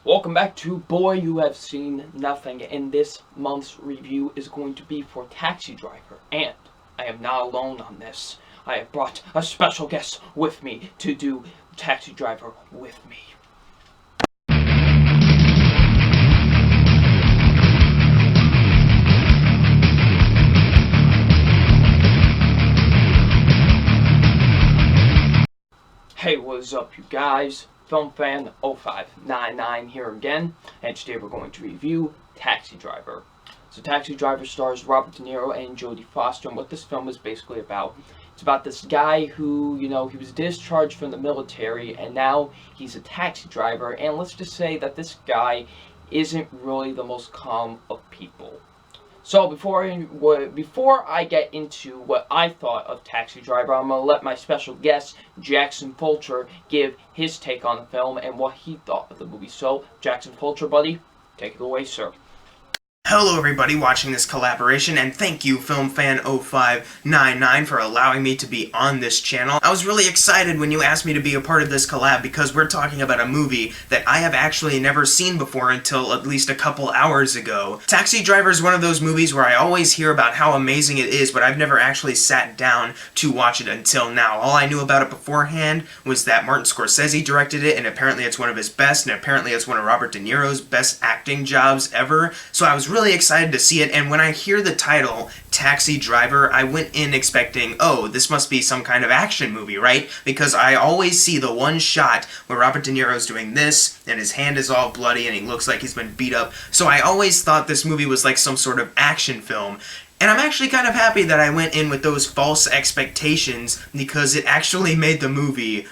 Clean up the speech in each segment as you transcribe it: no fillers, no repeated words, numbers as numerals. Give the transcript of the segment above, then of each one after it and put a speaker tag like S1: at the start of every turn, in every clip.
S1: Welcome back to Boy You Have Seen Nothing, and this month's review is going to be for Taxi Driver, and I am not alone on this. I have brought a special guest with me to do Taxi Driver with me. Hey, what's up, you guys? Film Fan 0599 here again, and today we're going to review Taxi Driver. So Taxi Driver stars Robert De Niro and Jodie Foster, and what this film is basically about, it's about this guy who, he was discharged from the military, and now he's a taxi driver, and let's just say that this guy isn't really the most calm of people. So before I get into what I thought of Taxi Driver, I'm going to let my special guest, Jackson Fulcher, give his take on the film and what he thought of the movie. So, Jackson Fulcher, buddy, take it away, sir.
S2: Hello everybody watching this collaboration, and thank you FilmFan0599 for allowing me to be on this channel. I was really excited when you asked me to be a part of this collab because we're talking about a movie that I have actually never seen before until at least a couple hours ago. Taxi Driver is one of those movies where I always hear about how amazing it is, but I've never actually sat down to watch it until now. All I knew about it beforehand was that Martin Scorsese directed it, and apparently it's one of his best, and apparently it's one of Robert De Niro's best acting jobs ever, so I was really excited to see it. And when I hear the title, Taxi Driver, I went in expecting, oh, this must be some kind of action movie, right? Because I always see the one shot where Robert De Niro's doing this, and his hand is all bloody, and he looks like he's been beat up, so I always thought this movie was like some sort of action film. And I'm actually kind of happy that I went in with those false expectations, because it actually made the movie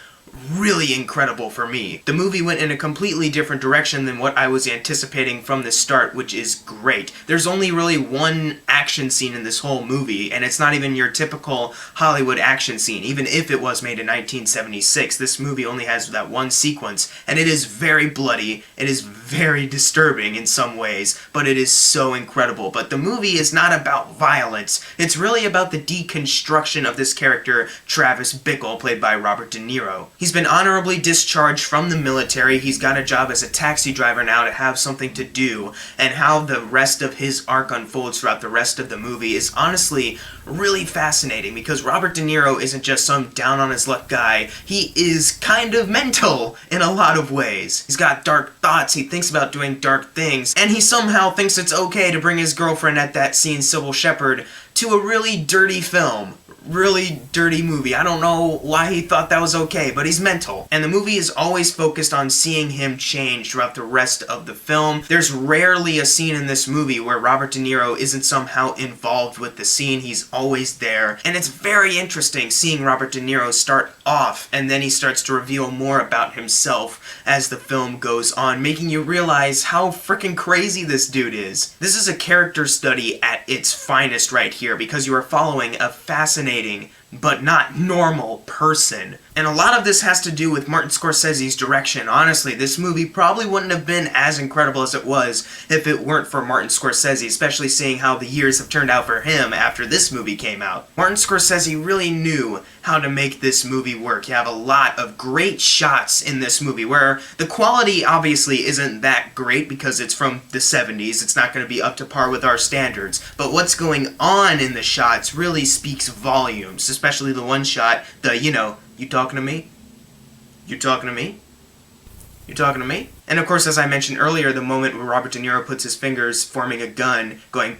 S2: really incredible for me. The movie went in a completely different direction than what I was anticipating from the start, which is great. There's only really one action scene in this whole movie, and it's not even your typical Hollywood action scene. Even if it was made in 1976, this movie only has that one sequence, and it is very bloody, it is very disturbing in some ways, but it is so incredible. But the movie is not about violence, it's really about the deconstruction of this character, Travis Bickle, played by Robert De Niro. He's been honorably discharged from the military, he's got a job as a taxi driver now to have something to do, and how the rest of his arc unfolds throughout the rest of the movie is honestly really fascinating, because Robert De Niro isn't just some down-on-his-luck guy, he is kind of mental in a lot of ways. He's got dark thoughts, he thinks about doing dark things, and he somehow thinks it's okay to bring his girlfriend at that scene, Sybil Shepherd, to a really dirty film. Really dirty movie. I don't know why he thought that was okay, but he's mental. And the movie is always focused on seeing him change throughout the rest of the film. There's rarely a scene in this movie where Robert De Niro isn't somehow involved with the scene. He's always there. And it's very interesting seeing Robert De Niro start off, and then he starts to reveal more about himself as the film goes on, making you realize how freaking crazy this dude is. This is a character study at its finest right here, because you are following a fascinating but not normal person. And a lot of this has to do with Martin Scorsese's direction. Honestly, this movie probably wouldn't have been as incredible as it was if it weren't for Martin Scorsese, especially seeing how the years have turned out for him after this movie came out. Martin Scorsese really knew how to make this movie work. You have a lot of great shots in this movie where the quality obviously isn't that great because it's from the 70s. It's not going to be up to par with our standards. But what's going on in the shots really speaks volumes, especially the one shot, you talking to me? You talking to me? You talking to me? And of course, as I mentioned earlier, the moment where Robert De Niro puts his fingers forming a gun, going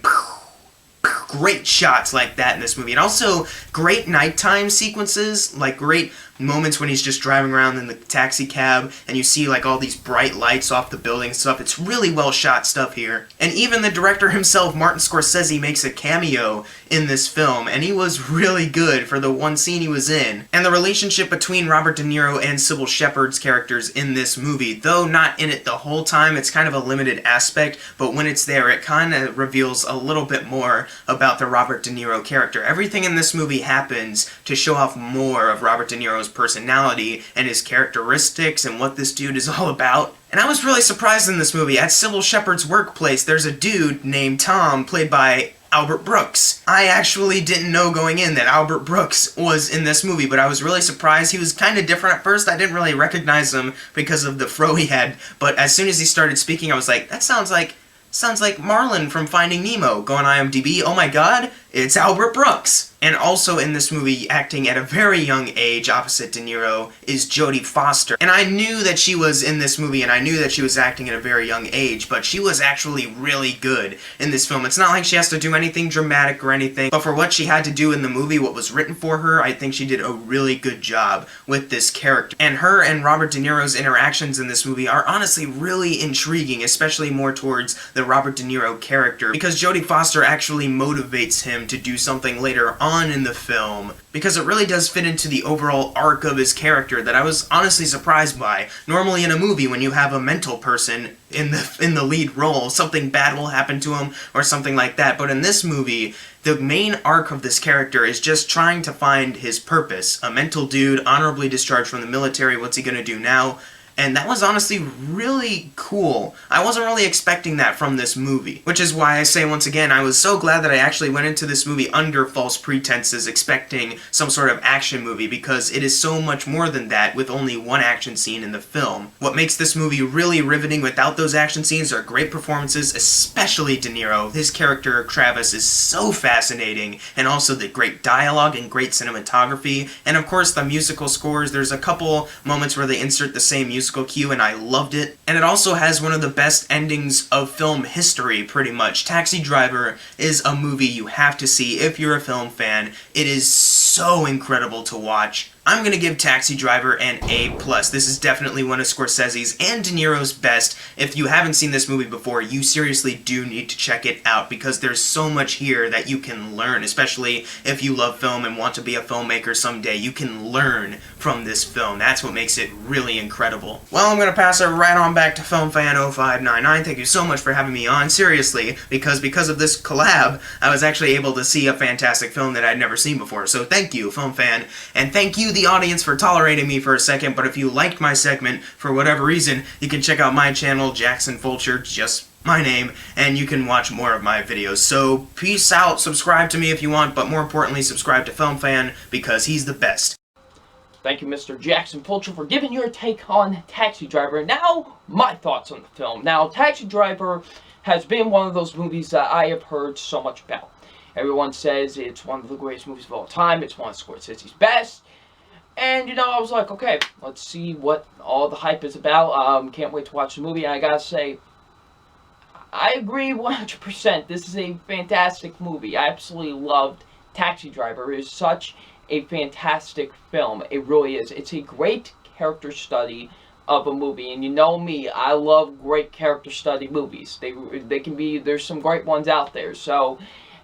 S2: great shots like that in this movie. And also, great nighttime sequences, like great moments when he's just driving around in the taxi cab and you see like all these bright lights off the building and stuff. It's really well shot stuff here. And even the director himself, Martin Scorsese, makes a cameo in this film, and he was really good for the one scene he was in. And the relationship between Robert De Niro and Sybil Shepherd's characters in this movie, though not in it the whole time, it's kind of a limited aspect, but when it's there, it kind of reveals a little bit more about the Robert De Niro character. Everything in this movie happens to show off more of Robert De Niro's personality and his characteristics and what this dude is all about. And I was really surprised in this movie. At Sybil Shepherd's workplace, there's a dude named Tom, played by Albert Brooks. I actually didn't know going in that Albert Brooks was in this movie, but I was really surprised. He was kind of different at first. I didn't really recognize him because of the fro he had, but as soon as he started speaking, I was like, that sounds like Marlin from Finding Nemo. Go on IMDb, oh my god, it's Albert Brooks! And also in this movie, acting at a very young age, opposite De Niro, is Jodie Foster. And I knew that she was in this movie, and I knew that she was acting at a very young age, but she was actually really good in this film. It's not like she has to do anything dramatic or anything, but for what she had to do in the movie, what was written for her, I think she did a really good job with this character. And her and Robert De Niro's interactions in this movie are honestly really intriguing, especially more towards the Robert De Niro character, because Jodie Foster actually motivates him to do something later on in the film, because it really does fit into the overall arc of his character that I was honestly surprised by. Normally in a movie, when you have a mental person in the lead role, something bad will happen to him or something like that, but in this movie, the main arc of this character is just trying to find his purpose. A mental dude, honorably discharged from the military, what's he gonna do now? And that was honestly really cool. I wasn't really expecting that from this movie. Which is why I say once again, I was so glad that I actually went into this movie under false pretenses, expecting some sort of action movie, because it is so much more than that with only one action scene in the film. What makes this movie really riveting without those action scenes are great performances, especially De Niro. His character, Travis, is so fascinating, and also the great dialogue and great cinematography, and of course the musical scores. There's a couple moments where they insert the same musical cue, and I loved it. And it also has one of the best endings of film history, pretty much. Taxi Driver is a movie you have to see if you're a film fan. It is so incredible to watch. I'm gonna give Taxi Driver an A+. This is definitely one of Scorsese's and De Niro's best. If you haven't seen this movie before, you seriously do need to check it out, because there's so much here that you can learn, especially if you love film and want to be a filmmaker someday. You can learn from this film. That's what makes it really incredible. Well, I'm gonna pass it right on back to FilmFan0599. Thank you so much for having me on, seriously, because of this collab, I was actually able to see a fantastic film that I'd never seen before. So thank you, FilmFan, and thank you, the audience, for tolerating me for a second. But if you liked my segment for whatever reason, you can check out my channel, Jackson Fulcher, just my name, and you can watch more of my videos. So peace out, subscribe to me if you want, but more importantly, subscribe to FilmFan, because he's the best.
S1: Thank you, Mr. Jackson Fulcher, for giving your take on Taxi Driver. Now, my thoughts on the film. Now, Taxi Driver has been one of those movies that I have heard so much about. Everyone says it's one of the greatest movies of all time. It's one of Scorsese's best. And, you know, I was like, okay, let's see what all the hype is about. Can't wait to watch the movie. And I gotta say, I agree 100%. This is a fantastic movie. I absolutely loved Taxi Driver. It is such a fantastic film. It really is. It's a great character study of a movie. And you know me, I love great character study movies. They can be, there's some great ones out there. So,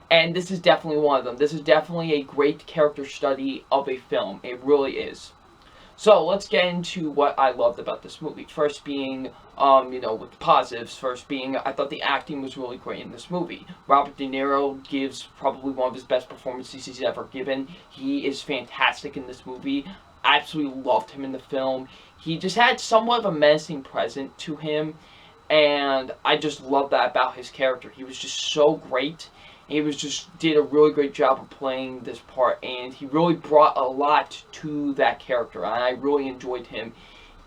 S1: and this is definitely one of them. This is definitely a great character study of a film. It really is. So, let's get into what I loved about this movie. First being, you know, with the positives. First being, I thought the acting was really great in this movie. Robert De Niro gives probably one of his best performances he's ever given. He is fantastic in this movie. I absolutely loved him in the film. He just had somewhat of a menacing presence to him, and I just love that about his character. He was just so great. He did a really great job of playing this part, and he really brought a lot to that character, and I really enjoyed him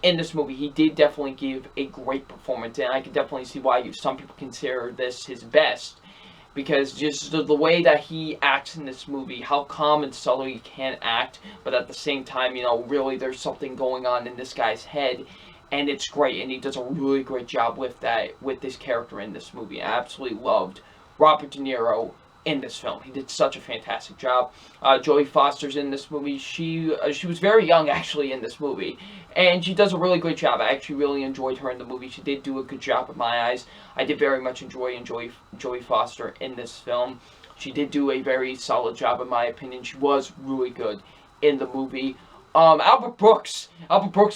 S1: in this movie. He did definitely give a great performance, and I can definitely see why some people consider this his best, because just the way that he acts in this movie, how calm and subtle he can act, but at the same time, you know, really there's something going on in this guy's head, and it's great, and he does a really great job with that, with this character in this movie. I absolutely loved Robert De Niro in this film. He did such a fantastic job. Jodie Foster's in this movie. She was very young, actually, in this movie, and she does a really great job. I actually really enjoyed her in the movie. She did do a good job in my eyes. I did very much enjoy Jodie Foster in this film. She did do a very solid job, in my opinion. She was really good in the movie. Albert Brooks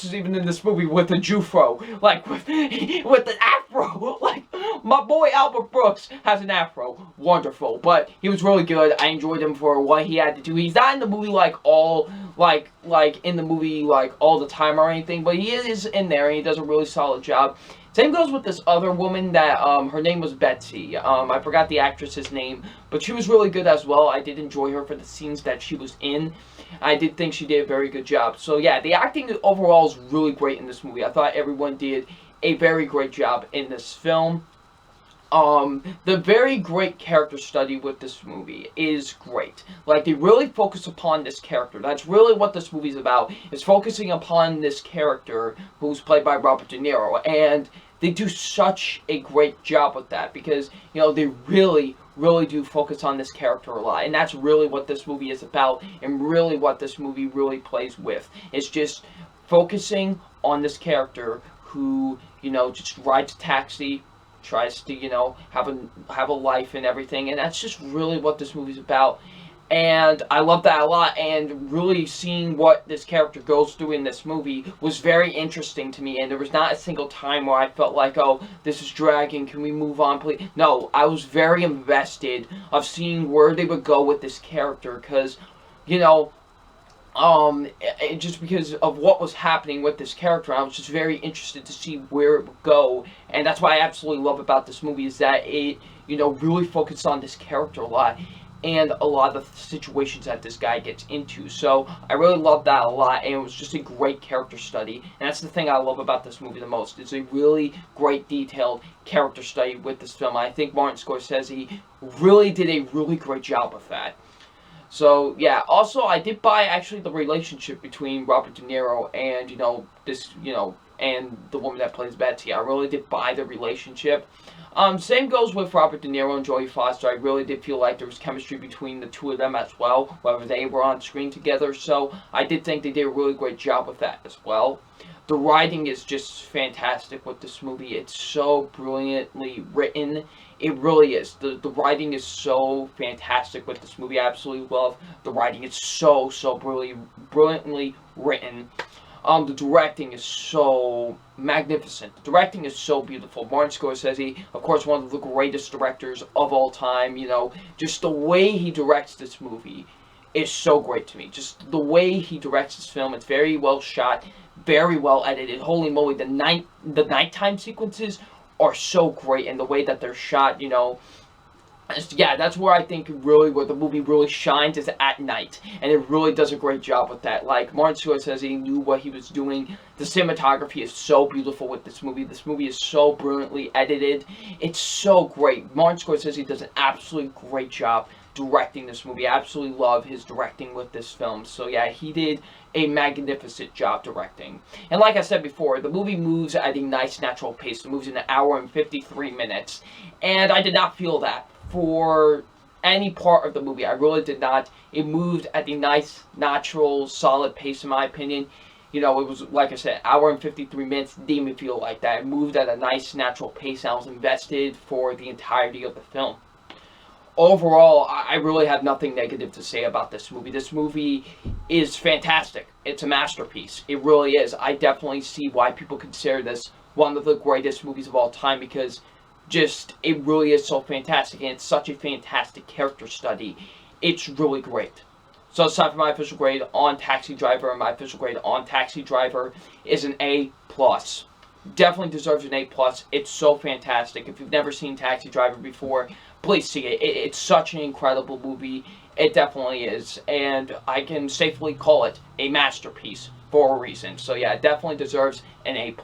S1: is even in this movie with a Jufro, like with an afro, like my boy Albert Brooks has an afro. Wonderful. But he was really good. I enjoyed him for what he had to do. He's not in the movie like all in the movie like all the time or anything, but he is in there and he does a really solid job. Same goes with this other woman that, her name was Betsy. I forgot the actress's name, but she was really good as well. I did enjoy her for the scenes that she was in. I did think she did a very good job. So yeah, the acting overall is really great in this movie. I thought everyone did a very great job in this film. The very great character study with this movie is great. Like, they really focus upon this character. That's really what this movie's about, is focusing upon this character who's played by Robert De Niro. And they do such a great job with that because, you know, they really do focus on this character a lot. And that's really what this movie is about and really what this movie really plays with. It's just focusing on this character who, you know, just rides a taxi, tries to, you know, have a life and everything, and that's just really what this movie's about. And I love that a lot, and really seeing what this character goes through in this movie was very interesting to me, and there was not a single time where I felt like, oh, this is dragging, can we move on, please? No, I was very invested of seeing where they would go with this character, because, you know, just because of what was happening with this character, I was just very interested to see where it would go, and that's what I absolutely love about this movie, is that it, you know, really focused on this character a lot, and a lot of the situations that this guy gets into. So I really loved that a lot, and it was just a great character study, and that's the thing I love about this movie the most. It's a really great detailed character study with this film. I think Martin Scorsese really did a really great job with that. So yeah, also I did buy actually the relationship between Robert De Niro and, you know, this, you know, and the woman that plays Betsy. I really did buy the relationship. Same goes with Robert De Niro and Jodie Foster. I really did feel like there was chemistry between the two of them as well, whether they were on screen together. So I did think they did a really great job with that as well. The writing is just fantastic with this movie. It's so brilliantly written. It really is. The writing is so fantastic with this movie. I absolutely love the writing. It's so brilliantly written. The directing is so magnificent. The directing is so beautiful. Martin Scorsese, of course, one of the greatest directors of all time. You know, just the way he directs this movie is so great to me. Just the way he directs this film. It's very well shot, very well edited. Holy moly, the nighttime sequences are so great, and the way that they're shot, you know, yeah, that's where I think really where the movie really shines is at night, and it really does a great job with that. Like, Martin Scorsese knew what he was doing. The cinematography is so beautiful with this movie. This movie is so brilliantly edited. It's so great. Martin Scorsese does an absolutely great job directing this movie. I absolutely love his directing with this film. So yeah, he did a magnificent job directing. And like I said before, the movie moves at a nice natural pace. It moves in 1 hour and 53 minutes. And I did not feel that for any part of the movie. I really did not. It moved at a nice, natural, solid pace in my opinion. You know, it was, like I said, 1 hour and 53 minutes. Didn't even feel like that. It moved at a nice, natural pace. I was invested for the entirety of the film. Overall, I really have nothing negative to say about this movie. This movie is fantastic. It's a masterpiece. It really is. I definitely see why people consider this one of the greatest movies of all time, because just, it really is so fantastic, and it's such a fantastic character study. It's really great. So it's time for my official grade on Taxi Driver, and my official grade on Taxi Driver is an A+. Definitely deserves an A+. It's so fantastic. If you've never seen Taxi Driver before, please see it. It's such an incredible movie. It definitely is. And I can safely call it a masterpiece for a reason. So yeah, it definitely deserves an A+.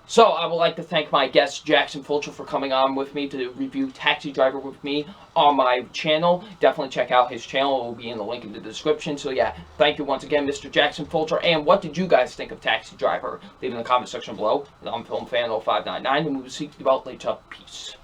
S1: So I would like to thank my guest, Jackson Fulcher, for coming on with me to review Taxi Driver with me on my channel. Definitely check out his channel. It will be in the link in the description. So yeah, thank you once again, Mr. Jackson Fulcher. And what did you guys think of Taxi Driver? Leave in the comment section below. I'm FilmFan0599, and we will see you about later. Peace.